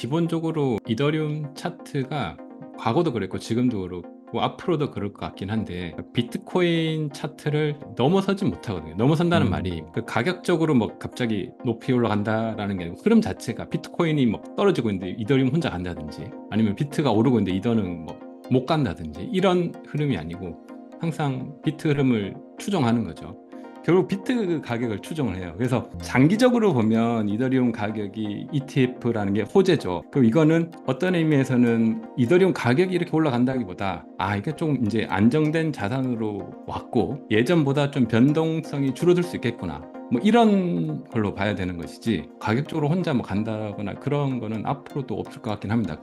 기본적으로 이더리움 차트가 과거도 그랬고 지금도 그렇고 앞으로도 그럴 것 같긴 한데 비트코인 차트를 넘어서진 못하거든요. 넘어선다는 말이 그 가격적으로 뭐 갑자기 높이 올라간다라는 게 아니고 흐름 자체가 비트코인이 뭐 떨어지고 있는데 이더리움 혼자 간다든지 아니면 비트가 오르고 있는데 이더는 뭐 못 간다든지 이런 흐름이 아니고 항상 비트 흐름을 추종하는 거죠. 결국 비트 가격을 추정을 해요. 그래서 장기적으로 보면 이더리움 가격이 ETF라는 게 호재죠. 그럼 이거는 어떤 의미에서는 이더리움 가격이 이렇게 올라간다기보다 이게 좀 이제 안정된 자산으로 왔고 예전보다 좀 변동성이 줄어들 수 있겠구나. 뭐 이런 걸로 봐야 되는 것이지 가격적으로 혼자 뭐 간다거나 그런 거는 앞으로도 없을 것 같긴 합니다.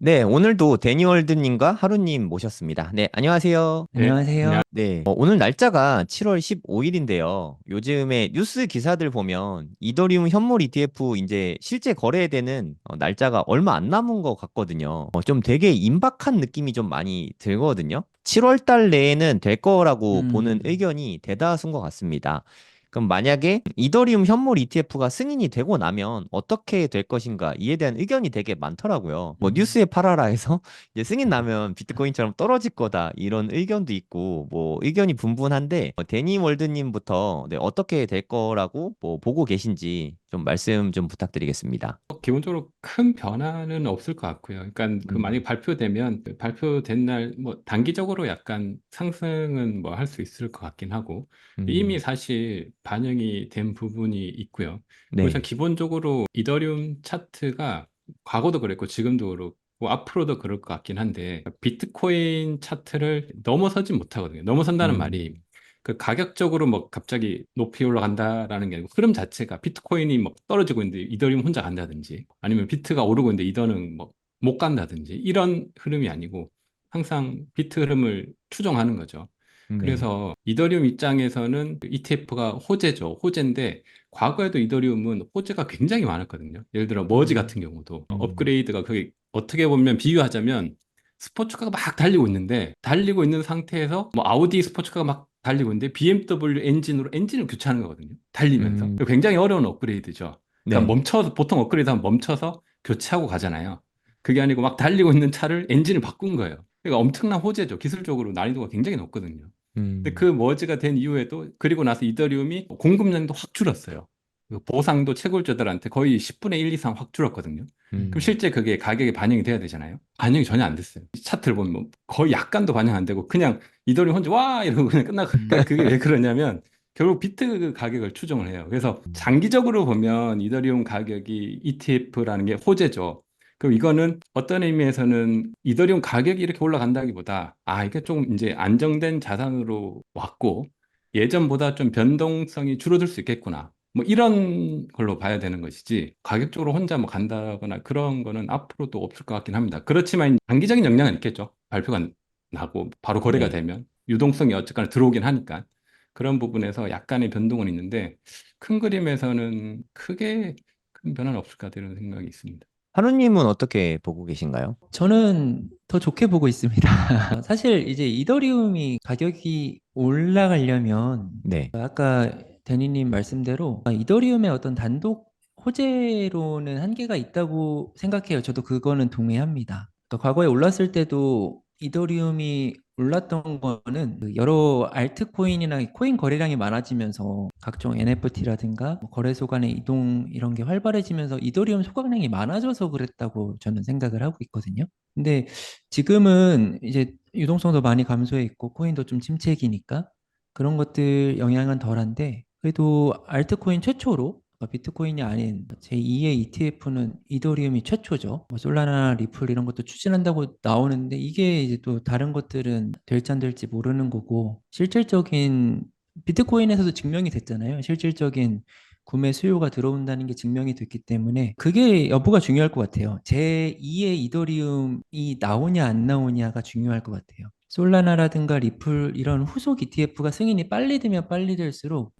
네, 오늘도 데니월드님과 하루님 모셨습니다. 네, 안녕하세요. 네, 안녕하세요. 네, 오늘 날짜가 7월 15일인데요. 요즘에 뉴스 기사들 보면 이더리움 현물 ETF 이제 실제 거래되는 날짜가 얼마 안 남은 것 같거든요. 좀 되게 임박한 느낌이 좀 많이 들거든요. 7월 달 내에는 될 거라고 보는 음, 의견이 대다수인 것 같습니다. 그럼 만약에 이더리움 현물 ETF가 승인이 되고 나면 어떻게 될 것인가 이에 대한 의견이 되게 많더라고요. 뭐 음. 뉴스에 팔아라 해서 이제 승인 나면 비트코인처럼 떨어질 거다 이런 의견도 있고 뭐 의견이 분분한데 데니 월드님부터 네, 어떻게 될 거라고 뭐 보고 계신지 좀 말씀 좀 부탁드리겠습니다. 기본적으로 큰 변화는 없을 것 같고요. 그러니까 그 만약에 음, 발표되면 그 발표된 날 뭐 단기적으로 약간 상승은 뭐 할 수 있을 것 같긴 하고 이미 음, 사실 반영이 된 부분이 있고요. 그리고 참 네. 기본적으로 이더리움 차트가 과거도 그랬고 지금도 그렇고 앞으로도 그럴 것 같긴 한데 비트코인 차트를 넘어서진 못하거든요. 넘어선다는 말이 음, 그 가격적으로 뭐 갑자기 높이 올라간다라는 게 아니고 흐름 자체가 비트코인이 뭐 떨어지고 있는데 이더리움 혼자 간다든지 아니면 비트가 오르고 있는데 이더는 뭐 못 간다든지 이런 흐름이 아니고 항상 비트 흐름을 추종하는 거죠. 네. 그래서 이더리움 입장에서는 ETF가 호재죠. 호재인데 과거에도 이더리움은 호재가 굉장히 많았거든요. 예를 들어 머지 음, 같은 경우도 음, 업그레이드가 그게 어떻게 보면 비유하자면 스포츠카가 막 달리고 있는데 달리고 있는 상태에서 뭐 아우디 스포츠카가 막 달리고 있는데 BMW 엔진으로 엔진을 교체하는 거거든요. 달리면서. 음, 굉장히 어려운 업그레이드죠. 그러니까 네. 멈춰서 보통 업그레이드 하면 멈춰서 교체하고 가잖아요. 그게 아니고 막 달리고 있는 차를 엔진을 바꾼 거예요. 그러니까 엄청난 호재죠. 기술적으로 난이도가 굉장히 높거든요. 근데 그 음, 머지가 된 이후에도 그리고 나서 이더리움이 공급량도 확 줄었어요. 그 보상도 채굴자들한테 거의 10분의 1 이상 확 줄었거든요. 그럼 음, 실제 그게 가격에 반영이 돼야 되잖아요. 반영이 전혀 안 됐어요. 차트를 보면 뭐 거의 약간도 반영 안 되고 그냥 이더리움 혼자 와 이러고 그냥 끝나고 그러니까 그게 왜 그러냐면 결국 비트 가격을 추정을 해요. 그래서 장기적으로 보면 이더리움 가격이 ETF라는 게 호재죠. 그럼 이거는 어떤 의미에서는 이더리움 가격이 이렇게 올라간다기보다 이게 좀 이제 안정된 자산으로 왔고 예전보다 좀 변동성이 줄어들 수 있겠구나. 뭐 이런 걸로 봐야 되는 것이지 가격적으로 혼자 뭐 간다거나 그런 거는 앞으로도 없을 것 같긴 합니다. 그렇지만 단기적인 영향은 있겠죠. 발표가 나고 바로 거래가 네. 되면 유동성이 어쨌거나 들어오긴 하니까 그런 부분에서 약간의 변동은 있는데 큰 그림에서는 크게 큰 변화는 없을 것 같다는 생각이 있습니다. 하루님은 어떻게 보고 계신가요? 저는 더 좋게 보고 있습니다. 사실 이제 이더리움이 가격이 올라가려면 네. 아까 데니님 말씀대로 이더리움의 어떤 단독 호재로는 한계가 있다고 생각해요. 저도 그거는 동의합니다. 그러니까 과거에 올랐을 때도 이더리움이 올랐던 거는 그 여러 알트코인이나 코인 거래량이 많아지면서 각종 NFT라든가 거래소 간의 이동 이런 게 활발해지면서 이더리움 소각량이 많아져서 그랬다고 저는 생각을 하고 있거든요. 근데 지금은 이제 유동성도 많이 감소해 있고 코인도 좀 침체기니까 그런 것들 영향은 덜한데 그래도 알트코인 최초로 비트코인이 아닌 제2의 ETF는 이더리움이 최초죠. 뭐 솔라나, 리플 이런 것도 추진한다고 나오는데 이게 이제 또 다른 것들은 될지 안 될지 모르는 거고 실질적인 비트코인에서도 증명이 됐잖아요. 실질적인 구매 수요가 들어온다는 게 증명이 됐기 때문에 그게 여부가 중요할 것 같아요. 제2의 이더리움이 나오냐 안 나오냐가 중요할 것 같아요. 솔라나라든가 리플 이런 후속 ETF가 승인이 빨리 되면 빨리 될수록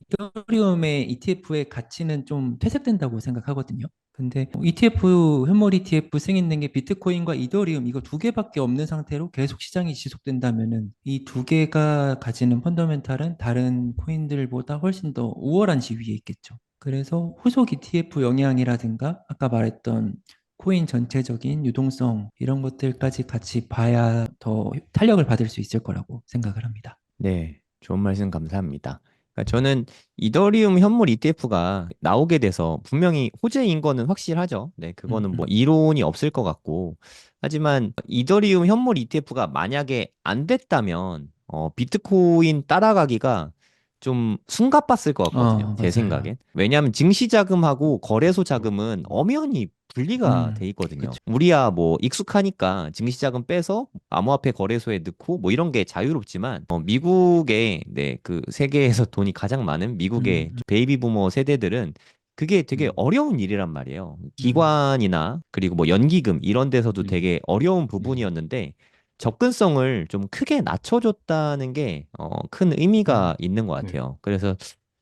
이더리움의 ETF의 가치는 좀 퇴색된다고 생각하거든요. 근데 ETF, 현물 ETF 승인된 게 비트코인과 이더리움 이거 두 개밖에 없는 상태로 계속 시장이 지속된다면은 이 두 개가 가지는 펀더멘탈은 다른 코인들보다 훨씬 더 우월한 지위에 있겠죠. 그래서 후속 ETF 영향이라든가 아까 말했던 코인 전체적인 유동성 이런 것들까지 같이 봐야 더 탄력을 받을 수 있을 거라고 생각을 합니다. 네, 좋은 말씀 감사합니다. 그러니까 저는 이더리움 현물 ETF가 나오게 돼서 분명히 호재인 거는 확실하죠. 네, 그거는 뭐 이론이 없을 것 같고. 하지만 이더리움 현물 ETF가 만약에 안 됐다면 비트코인 따라가기가 좀 숨가빴을 것 같거든요. 제 맞아요. 생각엔. 왜냐하면 증시 자금하고 거래소 자금은 엄연히 분리가 돼 있거든요. 그쵸. 우리야 뭐 익숙하니까 증시 자금 빼서 암호화폐 거래소에 넣고 뭐 이런 게 자유롭지만 미국의 네, 그 세계에서 돈이 가장 많은 미국의 음, 베이비 부머 세대들은 그게 되게 음, 어려운 일이란 말이에요. 음, 기관이나 그리고 뭐 연기금 이런 데서도 음, 되게 어려운 음, 부분이었는데 접근성을 좀 크게 낮춰줬다는 게 큰 의미가 있는 것 네. 같아요. 그래서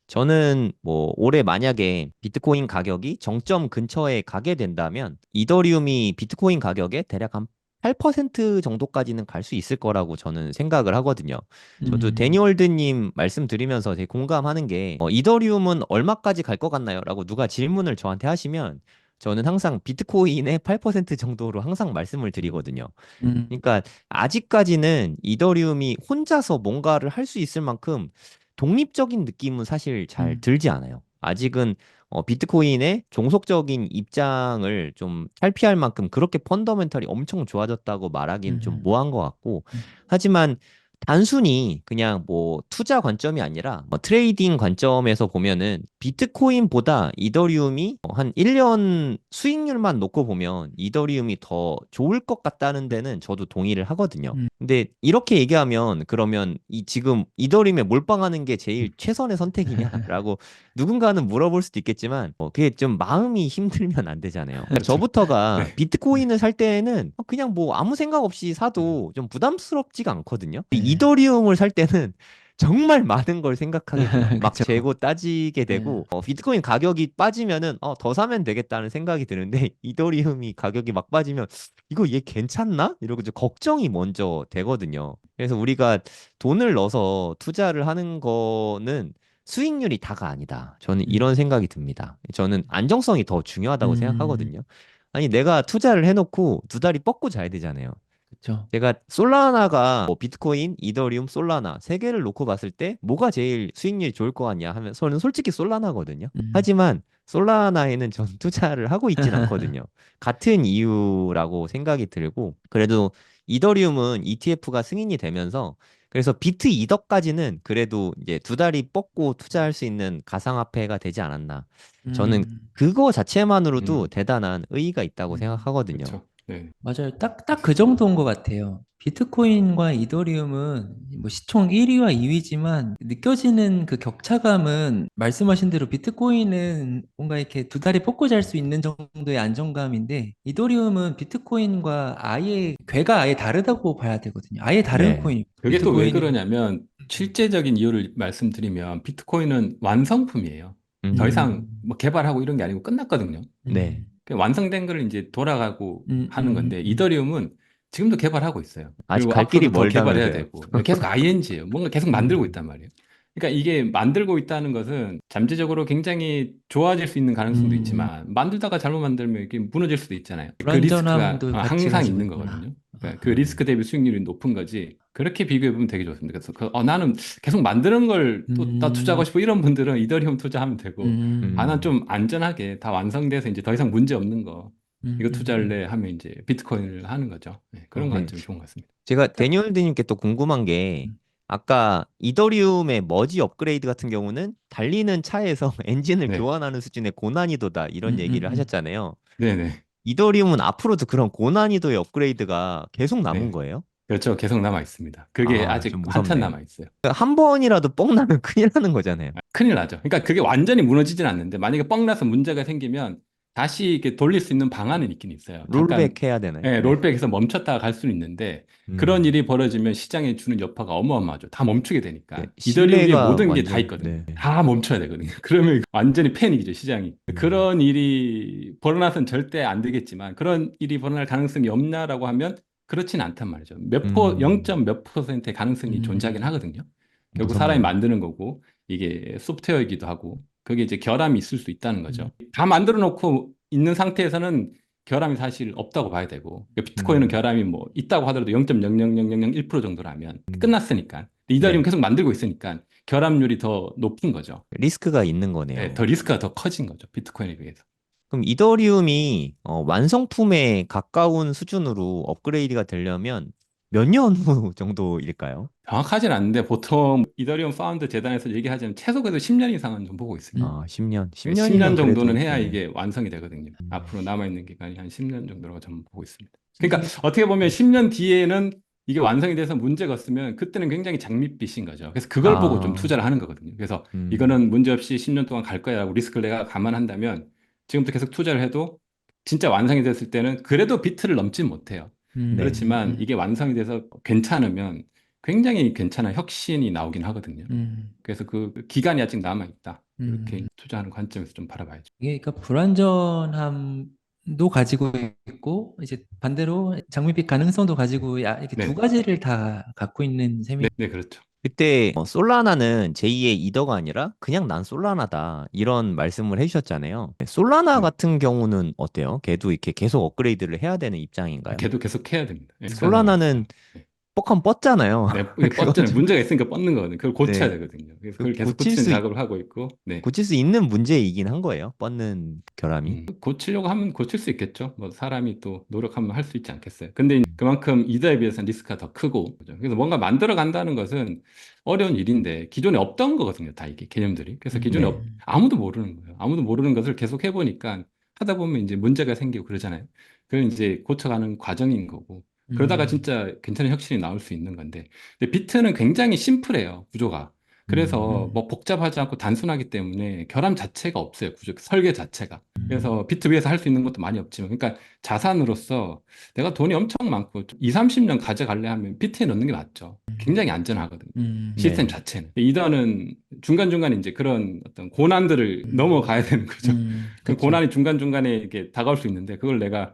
저는 뭐 올해 만약에 비트코인 가격이 정점 근처에 가게 된다면 이더리움이 비트코인 가격에 대략 한 8% 정도까지는 갈 수 있을 거라고 저는 생각을 하거든요. 저도 음, 데니월드님 말씀드리면서 되게 공감하는 게 이더리움은 얼마까지 갈 것 같나요? 라고 누가 질문을 저한테 하시면 저는 항상 비트코인의 8% 정도로 항상 말씀을 드리거든요. 음, 그러니까 아직까지는 이더리움이 혼자서 뭔가를 할 수 있을 만큼 독립적인 느낌은 사실 잘 음, 들지 않아요. 아직은 비트코인의 종속적인 입장을 좀 탈피할 만큼 그렇게 펀더멘털이 엄청 좋아졌다고 말하기는 좀 음, 뭐한 것 같고, 음, 하지만 단순히 그냥 뭐 투자 관점이 아니라 트레이딩 관점에서 보면은 비트코인보다 이더리움이 한 1년 수익률만 놓고 보면 이더리움이 더 좋을 것 같다는 데는 저도 동의를 하거든요. 음, 근데 이렇게 얘기하면 그러면 이 지금 이더리움에 몰빵하는 게 제일 최선의 선택이냐라고 누군가는 물어볼 수도 있겠지만 그게 좀 마음이 힘들면 안 되잖아요. 그러니까 그렇죠. 저부터가 네. 비트코인을 살 때는 그냥 뭐 아무 생각 없이 사도 좀 부담스럽지가 않거든요. 네. 이더리움을 살 때는 정말 많은 걸 생각하게 돼요. 막 그쵸. 재고 따지게 네. 되고 비트코인 가격이 빠지면은 더 사면 되겠다는 생각이 드는데 이더리움이 가격이 막 빠지면 이거 얘 괜찮나? 이러고 좀 걱정이 먼저 되거든요. 그래서 우리가 돈을 넣어서 투자를 하는 거는 수익률이 다가 아니다. 저는 음, 이런 생각이 듭니다. 저는 안정성이 더 중요하다고 음, 생각하거든요. 아니, 내가 투자를 해놓고 두 다리 뻗고 자야 되잖아요. 그쵸. 제가 솔라나가 뭐 비트코인, 이더리움, 솔라나 세 개를 놓고 봤을 때 뭐가 제일 수익률이 좋을 것 같냐 하면 저는 솔직히 솔라나거든요. 음, 하지만 솔라나에는 전 투자를 하고 있진 않거든요. 같은 이유라고 생각이 들고 그래도 이더리움은 ETF가 승인이 되면서 그래서 비트 이더까지는 그래도 이제 두 다리 뻗고 투자할 수 있는 가상화폐가 되지 않았나. 저는 음, 그거 자체만으로도 음, 대단한 의의가 있다고 생각하거든요. 그렇죠. 네. 맞아요. 딱 그 정도인 것 같아요. 비트코인과 이더리움은 뭐 시총 1위와 2위지만 느껴지는 그 격차감은 말씀하신 대로 비트코인은 뭔가 이렇게 두 다리 뻗고 잘 수 있는 정도의 안정감인데 이더리움은 비트코인과 아예 궤가 아예 다르다고 봐야 되거든요. 아예 다른 네. 코인. 그게 또 왜 비트코인은 그러냐면 실제적인 이유를 말씀드리면 비트코인은 완성품이에요. 더 이상 음, 뭐 개발하고 이런 게 아니고 끝났거든요. 네. 음, 그 완성된 거를 이제 돌아가고 음, 하는 음, 건데 음, 이더리움은 지금도 개발하고 있어요. 아직 그리고 갈 길이 앞으로도 더 개발해야 멀다면서요. 되고 계속 ING예요. 뭔가 계속 만들고 음, 있단 말이에요. 그러니까 이게 만들고 있다는 것은 잠재적으로 굉장히 좋아질 수 있는 가능성도 음. 있지만 만들다가 잘못 만들면 이게 무너질 수도 있잖아요. 그 리스크가 불완전함도 같이 항상 가지고 있는 있구나. 거거든요. 그러니까 그 리스크 대비 수익률이 높은 거지. 그렇게 비교해 보면 되게 좋습니다. 그래서 나는 계속 만드는 걸 또 나 투자하고 음, 싶어 이런 분들은 이더리움 투자하면 되고 난 음, 음, 좀 안전하게 다 완성돼서 이제 더 이상 문제 없는 거 이거 음. 투자할래 하면 이제 비트코인을 하는 거죠. 네, 그런 네. 관점이 좋은 것 같습니다. 제가 딱, 데니얼드님께 또 궁금한 게 아까 이더리움의 머지 업그레이드 같은 경우는 달리는 차에서 엔진을 네, 교환하는 수준의 고난이도다 이런 음, 음, 얘기를 음. 하셨잖아요. 네네, 이더리움은 앞으로도 그런 고난이도의 업그레이드가 계속 남은 네, 거예요? 그렇죠. 계속 남아 있습니다. 그게 아, 아직 좀 한참 무섭네요. 남아 있어요. 한 번이라도 뻥 나면 큰일 나는 거잖아요. 큰일 나죠. 그러니까 그게 완전히 무너지진 않는데 만약에 뻥 나서 문제가 생기면 다시 이렇게 돌릴 수 있는 방안은 있긴 있어요. 잠깐 롤백 해야 되나요? 예, 네. 롤백해서 멈췄다가 갈 수는 있는데 그런 음. 일이 벌어지면 시장에 주는 여파가 어마어마하죠. 다 멈추게 네, 되니까. 이더리움 위에 신뢰가 모든 게 다 완전 있거든요. 네. 다 멈춰야 되거든요. 그러면 완전히 패닉이죠, 시장이. 음. 그런 일이 벌어나서는 절대 안 되겠지만 그런 일이 벌어날 가능성이 없냐라고 하면 그렇진 않단 말이죠. 음. 0점 몇 퍼센트의 가능성이 존재하긴 하거든요. 결국 사람이 만드는 거고 이게 소프트웨어이기도 하고 그게 이제 결함이 있을 수 있다는 거죠. 다 만들어 놓고 있는 상태에서는 결함이 사실 없다고 봐야 되고 비트코인은 결함이 뭐 있다고 하더라도 0.00001% 정도라면 끝났으니까 이더리움 네. 계속 만들고 있으니까 결함률이 더 높은 거죠. 리스크가 있는 네, 거네요. 더 리스크가 더 커진 거죠. 비트코인에 비해서. 그럼 이더리움이 완성품에 가까운 수준으로 업그레이드가 되려면 몇 년 후 정도일까요? 정확하진 않은데 보통 이더리움 파운드 재단에서 얘기하자면 최소 그래도 10년 이상은 좀 보고 있습니다. 아, 10년. 10년 10년이면 그래도 정도는 해야 네. 이게 완성이 되거든요. 앞으로 남아있는 기간이 한 10년 정도라고 저는 보고 있습니다. 그러니까 어떻게 보면 10년 뒤에는 이게 완성이 돼서 문제가 없으면 그때는 굉장히 장밋빛인 거죠. 그래서 그걸 보고 좀 아, 투자를 하는 거거든요. 그래서 이거는 문제 없이 10년 동안 갈 거야라고 리스크를 내가 감안한다면 지금부터 계속 투자를 해도 진짜 완성이 됐을 때는 그래도 비트를 넘진 못해요. 네. 그렇지만 이게 완성이 돼서 괜찮으면 굉장히 괜찮은 혁신이 나오긴 하거든요. 그래서 그 기간이 아직 남아있다. 이렇게 투자하는 관점에서 좀 바라봐야죠. 이게 그러니까 불안전함도 가지고 있고 이제 반대로 장밋빛 가능성도 가지고 이렇게 네, 두 가지를 다 갖고 있는 셈이. 네, 그렇죠. 그때 솔라나는 제2의 이더가 아니라 그냥 난 솔라나다 이런 말씀을 해주셨잖아요. 솔라나 네. 같은 경우는 어때요? 걔도 이렇게 계속 업그레이드를 해야 되는 입장인가요? 걔도 계속 해야 됩니다. 예, 솔라나는 네, 뻑하면 뻗잖아요. 네, 이게 그거 뻗잖아요. 좀 문제가 있으니까 뻗는 거거든요. 그걸 고쳐야 네, 되거든요. 그래서 그 그걸 계속 고치는 작업을 하고 있고, 네. 고칠 수 있는 문제이긴 한 거예요. 뻗는 결함이. 고치려고 하면 고칠 수 있겠죠. 뭐 사람이 또 노력하면 할 수 있지 않겠어요. 근데 그만큼 이더에 비해서는 리스크가 더 크고, 그죠? 그래서 뭔가 만들어 간다는 것은 어려운 일인데 기존에 없던 거거든요. 다 이게 개념들이. 그래서 기존에 네. 아무도 모르는 거예요. 아무도 모르는 것을 계속 해보니까 하다 보면 이제 문제가 생기고 그러잖아요. 그걸 이제 고쳐가는 과정인 거고. 그러다가 진짜 괜찮은 혁신이 나올 수 있는 건데. 근데 비트는 굉장히 심플해요. 구조가. 그래서 뭐 복잡하지 않고 단순하기 때문에 결함 자체가 없어요. 구조, 설계 자체가. 그래서 비트 위에서 할 수 있는 것도 많이 없지만, 그러니까 자산으로서 내가 돈이 엄청 많고 2, 30년 가져갈래 하면 비트에 넣는 게 낫죠. 굉장히 안전하거든요. 시스템 네. 자체는. 이더는 중간중간에 이제 그런 어떤 고난들을 넘어가야 되는 거죠. 그 그렇죠. 고난이 중간중간에 이렇게 다가올 수 있는데, 그걸 내가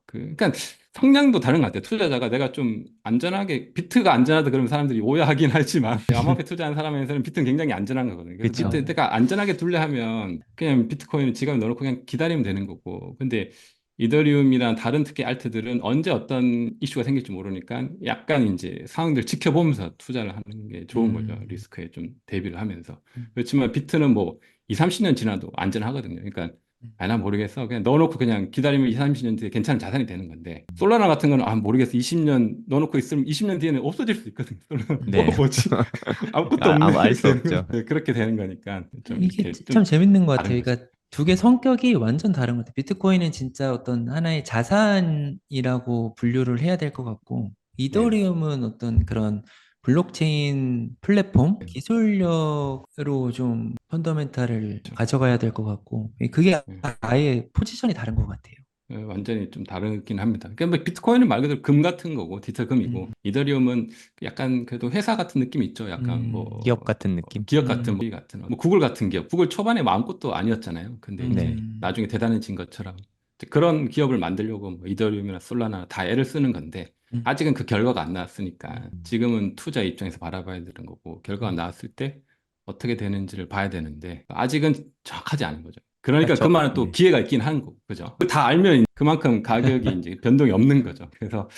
그러니까 성향도 다른 것 같아요. 투자자가 내가 좀 안전하게, 비트가 안전하다 그러면 사람들이 오해하긴 하지만, 암호화폐 투자하는 사람에서는 비트는 굉장히 안전한 거거든요. 그래서 그쵸. 비트, 내가 안전하게 둘래 하면 그냥 비트코인을 지갑에 넣어놓고 그냥 기다리면 되는 거고. 근데 이더리움이나 다른 특히 알트들은 언제 어떤 이슈가 생길지 모르니까 약간 이제 상황들 지켜보면서 투자를 하는 게 좋은 거죠. 리스크에 좀 대비를 하면서. 그렇지만 비트는 뭐 2, 30년 지나도 안전하거든요. 그러니까 나 모르겠어. 그냥 넣어놓고 그냥 기다리면 2, 30년 뒤에 괜찮은 자산이 되는 건데 솔라나 같은 거는 모르겠어. 20년 넣어놓고 있으면 20년 뒤에는 없어질 수 있거든요. 솔라나 네. 뭐지? 아무것도 없네. 알 수 이렇게 되는 없죠. 네, 그렇게 되는 거니까 좀 이게 이렇게 참 좀 재밌는 것 다른 같아요. 거죠. 그러니까 두 개 성격이 완전 다른 것 같아요. 비트코인은 진짜 어떤 하나의 자산이라고 분류를 해야 될 것 같고, 네네. 이더리움은 어떤 그런 블록체인 플랫폼 기술력으로 좀 펀더멘탈을 그렇죠. 가져가야 될 것 같고, 그게 네. 아예 포지션이 다른 것 같아요. 완전히 좀 다르긴 합니다. 그러니까 뭐 비트코인은 말 그대로 금 같은 거고 디지털금이고 이더리움은 약간 그래도 회사 같은 느낌이 있죠. 약간 뭐 기업 같은 느낌? 기업 같은 뭐 같은 뭐 구글 같은 기업. 구글 초반에 아무것도 아니었잖아요. 근데 이제 네. 나중에 대단해진 것처럼 이제 그런 기업을 만들려고 뭐 이더리움이나 솔라나 다 애를 쓰는 건데 아직은 그 결과가 안 나왔으니까 지금은 투자 입장에서 바라봐야 되는 거고 결과가 나왔을 때 어떻게 되는지를 봐야 되는데 아직은 정확하지 않은 거죠. 그러니까 그러니까 그만한 또 네. 기회가 있긴 한 거고, 그죠? 다 알면 그만큼 가격이 이제 변동이 없는 거죠. 그래서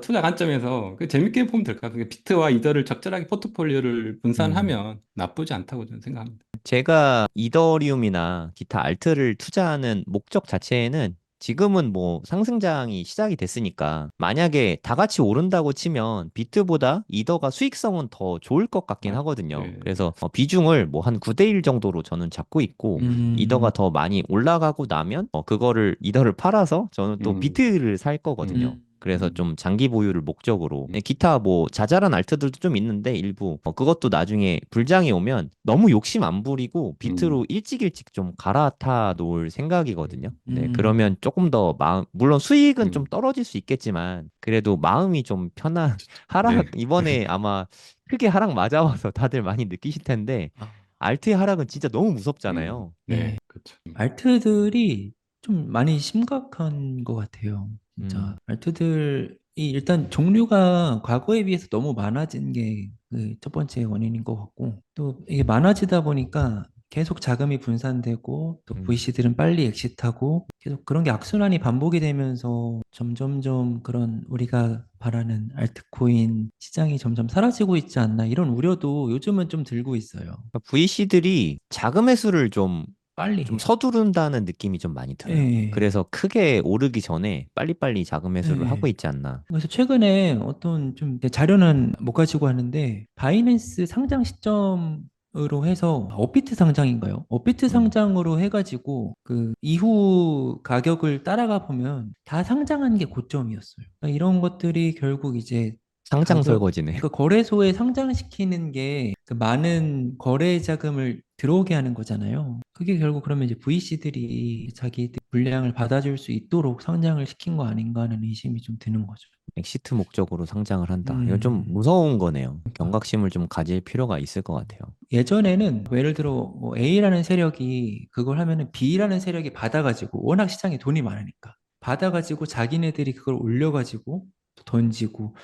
투자 관점에서 재밌게 보면 될 것 같아요. 비트와 이더를 적절하게 포트폴리오를 분산하면 나쁘지 않다고 저는 생각합니다. 제가 이더리움이나 기타 알트를 투자하는 목적 자체는 지금은 뭐 상승장이 시작이 됐으니까 만약에 다 같이 오른다고 치면 비트보다 이더가 수익성은 더 좋을 것 같긴 하거든요. 네. 그래서 비중을 뭐 한 9대 1 정도로 저는 잡고 있고 이더가 더 많이 올라가고 나면 그거를 이더를 팔아서 저는 또 음, 비트를 살 거거든요. 그래서 좀 장기 보유를 목적으로 기타 뭐 자잘한 알트들도 좀 있는데 일부 그것도 나중에 불장이 오면 너무 욕심 안 부리고 비트로 일찍 좀 갈아타 놓을 생각이거든요. 네, 그러면 조금 더 물론 수익은 좀 떨어질 수 있겠지만 그래도 마음이 좀 편한 하락 이번에 아마 크게 하락 맞아와서 다들 많이 느끼실 텐데 알트의 하락은 진짜 너무 무섭잖아요. 네, 그렇죠. 알트들이 좀 많이 심각한 것 같아요. 진짜 알트들이 일단 종류가 과거에 비해서 너무 많아진 게 그 첫 번째 원인인 것 같고 또 이게 많아지다 보니까 계속 자금이 분산되고 또 VC들은 빨리 엑시트하고 계속 그런 게 악순환이 반복이 되면서 점점점 그런 우리가 바라는 알트코인 시장이 점점 사라지고 있지 않나 이런 우려도 요즘은 좀 들고 있어요. VC들이 자금 회수를 좀 빨리 해요. 서두른다는 느낌이 좀 많이 들어요. 예. 그래서 크게 오르기 전에 빨리빨리 자금 회수를 예. 하고 있지 않나. 그래서 최근에 어떤 좀 자료는 못 가지고 하는데 바이낸스 상장 시점으로 해서 업비트 상장인가요? 업비트 상장으로 해가지고 그 이후 가격을 따라가 보면 다 상장한 게 고점이었어요. 그러니까 이런 것들이 결국 이제 상장 가격, 설거지네. 그러니까 거래소에 상장시키는 게 그 많은 거래 자금을 들어오게 하는 거잖아요. 그게 결국 그러면 이제 VC들이 자기들 물량을 받아줄 수 있도록 상장을 시킨 거 아닌가 하는 의심이 좀 드는 거죠. 엑시트 목적으로 상장을 한다. 이거 좀 무서운 거네요. 경각심을 좀 가질 필요가 있을 것 같아요. 예전에는 뭐 예를 들어 뭐 A라는 세력이 그걸 하면은 B라는 세력이 받아가지고 워낙 시장에 돈이 많으니까 받아가지고 자기네들이 그걸 올려가지고 던지고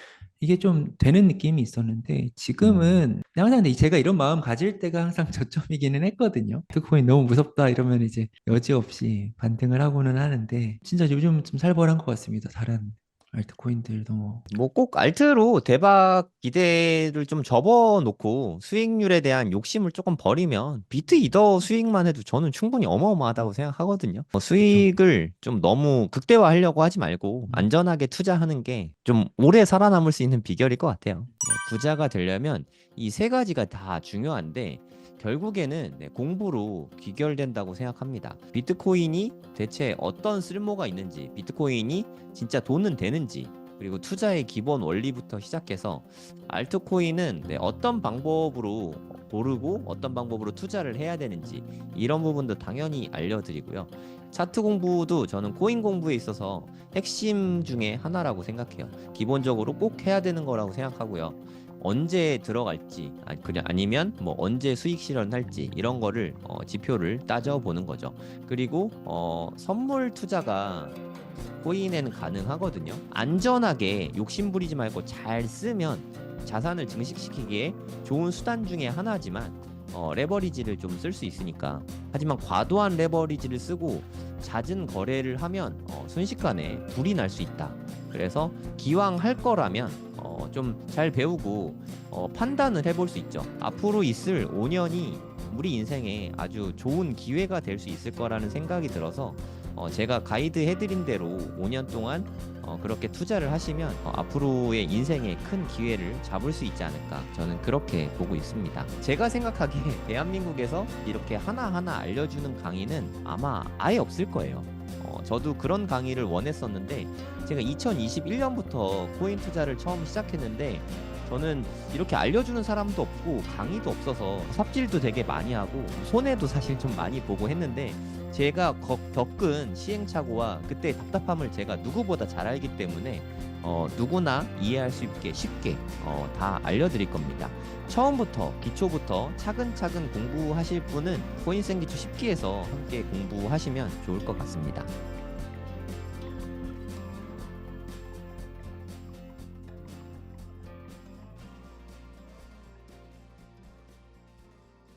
이게 좀 되는 느낌이 있었는데 지금은 항상 근데 제가 이런 마음 가질 때가 항상 저점이기는 했거든요. 비트코인 너무 무섭다 이러면 이제 여지없이 반등을 하고는 하는데 진짜 요즘 좀 살벌한 것 같습니다. 다른 알트코인들도 뭐. 뭐 꼭 알트로 대박 기대를 좀 접어놓고 수익률에 대한 욕심을 조금 버리면 비트 이더 수익만 해도 저는 충분히 어마어마하다고 생각하거든요. 수익을 좀 너무 극대화하려고 하지 말고 안전하게 투자하는 게 좀 오래 살아남을 수 있는 비결일 것 같아요. 부자가 되려면 이 세 가지가 다 중요한데 결국에는 공부로 귀결된다고 생각합니다. 비트코인이 대체 어떤 쓸모가 있는지, 비트코인이 진짜 돈은 되는지, 그리고 투자의 기본 원리부터 시작해서 알트코인은 어떤 방법으로 고르고 어떤 방법으로 투자를 해야 되는지 이런 부분도 당연히 알려드리고요. 차트 공부도 저는 코인 공부에 있어서 핵심 중에 하나라고 생각해요. 기본적으로 꼭 해야 되는 거라고 생각하고요. 언제 들어갈지 아니면 뭐 언제 수익 실현할지 이런 거를 지표를 따져보는 거죠. 그리고 선물 투자가 코인에는 가능하거든요. 안전하게 욕심부리지 말고 잘 쓰면 자산을 증식시키기에 좋은 수단 중에 하나지만 레버리지를 좀 쓸 수 있으니까. 하지만 과도한 레버리지를 쓰고 잦은 거래를 하면 순식간에 불이 날 수 있다. 그래서 기왕 할 거라면 좀 잘 배우고 판단을 해볼 수 있죠. 앞으로 있을 5년이 우리 인생에 아주 좋은 기회가 될 수 있을 거라는 생각이 들어서 제가 가이드 해드린 대로 5년 동안 그렇게 투자를 하시면 앞으로의 인생에 큰 기회를 잡을 수 있지 않을까, 저는 그렇게 보고 있습니다. 제가 생각하기에 대한민국에서 이렇게 하나하나 알려주는 강의는 아마 아예 없을 거예요. 저도 그런 강의를 원했었는데 제가 2021년부터 코인 투자를 처음 시작했는데 저는 이렇게 알려주는 사람도 없고 강의도 없어서 삽질도 되게 많이 하고 손해도 사실 좀 많이 보고 했는데 제가 겪은 시행착오와 그때 답답함을 제가 누구보다 잘 알기 때문에 누구나 이해할 수 있게 쉽게 다 알려드릴 겁니다. 처음부터 기초부터 차근차근 공부하실 분은 코인생기초 10기에서 함께 공부하시면 좋을 것 같습니다.